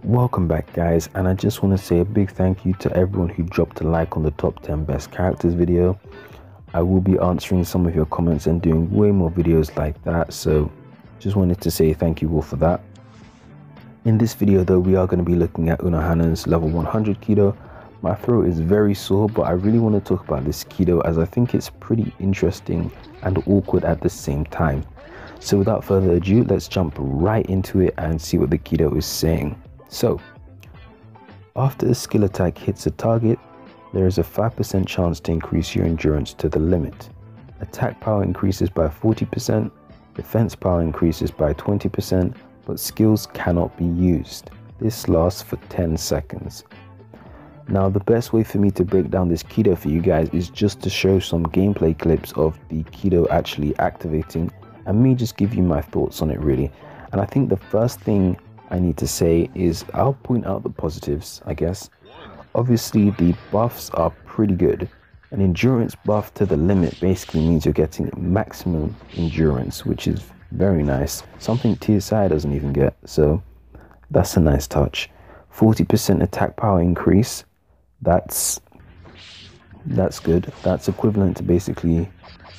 Welcome back, guys, and I just want to say a big thank you to everyone who dropped a like on the top 10 best characters video. I will be answering some of your comments and doing way more videos like that, so just wanted to say thank you all for that. In this video though, we are going to be looking at Unohana's level 100 Kido. My throat is very sore, but I really want to talk about this Kido as I think it's pretty interesting and awkward at the same time. So without further ado, let's jump right into it and see what the Kido is saying. So, after a skill attack hits a target, there is a 5% chance to increase your endurance to the limit. Attack power increases by 40%, defense power increases by 20%, but skills cannot be used. This lasts for 10 seconds. Now, the best way for me to break down this Kido for you guys is just to show some gameplay clips of the Kido actually activating and me just give you my thoughts on it really. And I think the first thing I need to say is I'll point out the positives, I guess. Obviously, the buffs are pretty good. An endurance buff to the limit basically means you're getting maximum endurance, which is very nice. Something TSI doesn't even get, so that's a nice touch. 40% attack power increase. That's good. That's equivalent to basically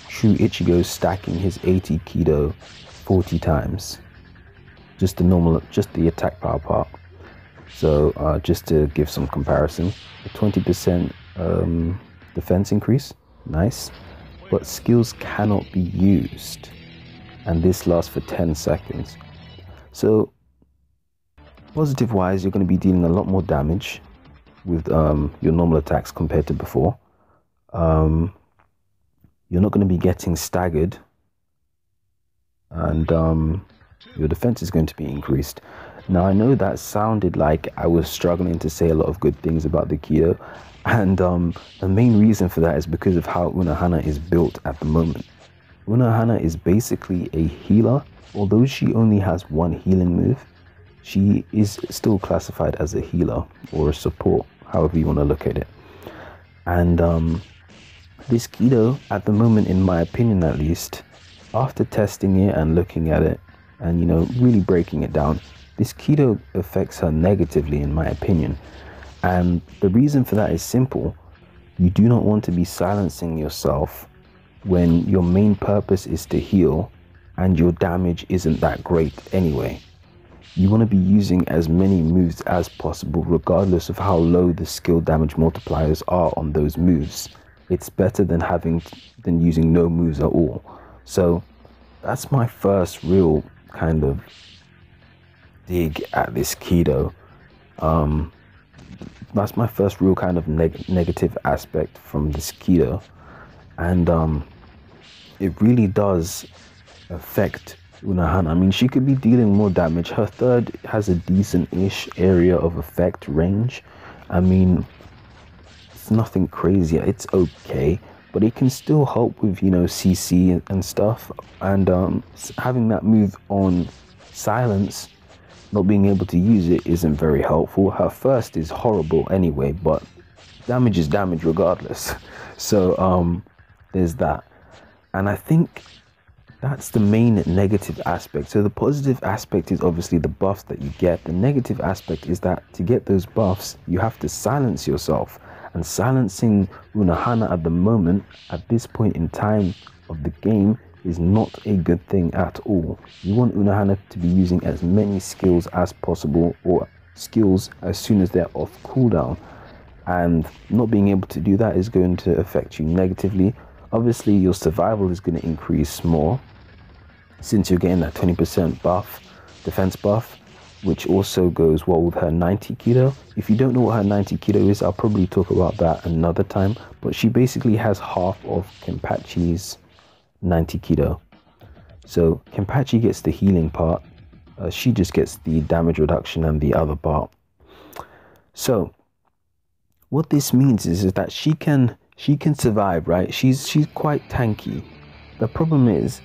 True Ichigo stacking his 80 Kido 40 times. Just the attack power part. So just to give some comparison, a 20% defense increase, nice, but skills cannot be used, and this lasts for 10 seconds. So positive wise, you're going to be dealing a lot more damage with your normal attacks compared to before. You're not going to be getting staggered, and your defense is going to be increased. Now, I know that sounded like I was struggling to say a lot of good things about the Kido, and the main reason for that is because of how Unohana is built at the moment. Unohana is basically a healer. Although she only has one healing move, she is still classified as a healer or a support, however you want to look at it. And this Kido, at the moment, in my opinion at least, after testing it and looking at it and, you know, really breaking it down, this Kido affects her negatively in my opinion. And the reason for that is simple. You do not want to be silencing yourself when your main purpose is to heal and your damage isn't that great anyway. You want to be using as many moves as possible regardless of how low the skill damage multipliers are on those moves. It's better than using no moves at all. So that's my first real kind of dig at this Kido. That's my first real kind of negative aspect from this Kido, and it really does affect Unohana. I mean, she could be dealing more damage. Her third has a decent-ish area of effect range. I mean, it's nothing crazy. It's okay, but it can still help with, you know, CC and stuff. And having that move on silence, not being able to use it, isn't very helpful. Her first is horrible anyway, but damage is damage regardless. So there's that. And I think that's the main negative aspect. So the positive aspect is obviously the buffs that you get. The negative aspect is that to get those buffs, you have to silence yourself. And silencing Unohana at the moment, at this point in time of the game, is not a good thing at all. You want Unohana to be using as many skills as possible, or skills as soon as they're off cooldown. And not being able to do that is going to affect you negatively. Obviously, your survival is going to increase more since you're getting that 20% buff, defense buff, which also goes well with her 90 Kido. If you don't know what her 90 Kido is, I'll probably talk about that another time. But she basically has half of Kenpachi's 90 Kido. So Kenpachi gets the healing part. She just gets the damage reduction and the other part. So what this means is that she can survive, right? She's quite tanky. The problem is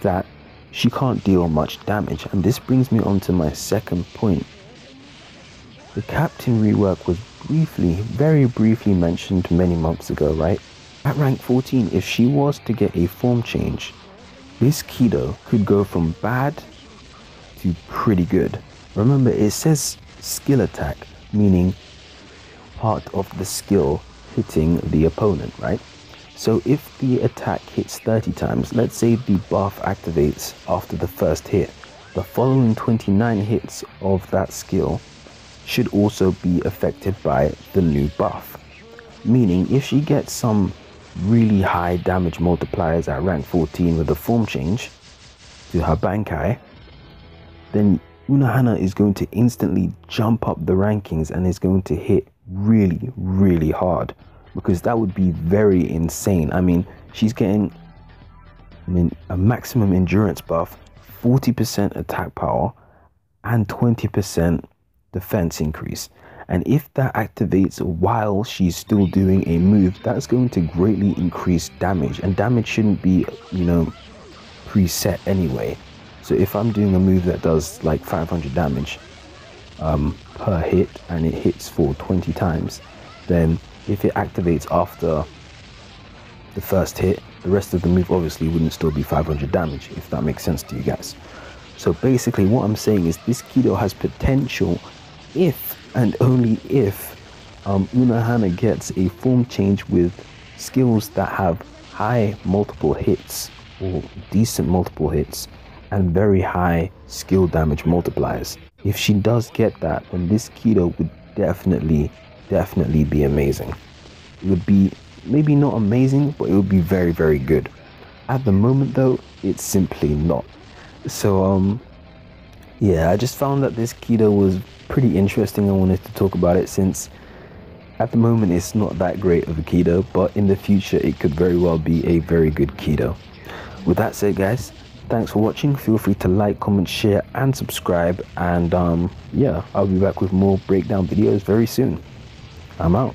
that she can't deal much damage, and this brings me on to my second point. The captain rework was very briefly mentioned many months ago, right? At rank 14, if she was to get a form change, this Kido could go from bad to pretty good. Remember, it says skill attack, meaning part of the skill hitting the opponent, right? So if the attack hits 30 times, let's say the buff activates after the first hit, the following 29 hits of that skill should also be affected by the new buff. Meaning if she gets some really high damage multipliers at rank 14 with a form change to her Bankai, then Unohana is going to instantly jump up the rankings and is going to hit really, really hard, because that would be very insane. I mean, she's getting a maximum endurance buff, 40% attack power, and 20% defense increase. And if that activates while she's still doing a move, that's going to greatly increase damage, and damage shouldn't be, preset anyway. So if I'm doing a move that does like 500 damage per hit and it hits for 20 times, then if it activates after the first hit, the rest of the move obviously wouldn't still be 500 damage, if that makes sense to you guys. So basically what I'm saying is this Kido has potential if and only if Unohana gets a form change with skills that have high multiple hits or decent multiple hits and very high skill damage multipliers. If she does get that, then this Kido would definitely be amazing. It would be maybe not amazing, but it would be very, very good. At the moment though, it's simply not. So yeah, I just found that this Kido was pretty interesting. I wanted to talk about it since at the moment it's not that great of a Kido, but in the future it could very well be a very good Kido. With that said guys, thanks for watching. Feel free to like, comment, share and subscribe, and yeah, I'll be back with more breakdown videos very soon. I'm out.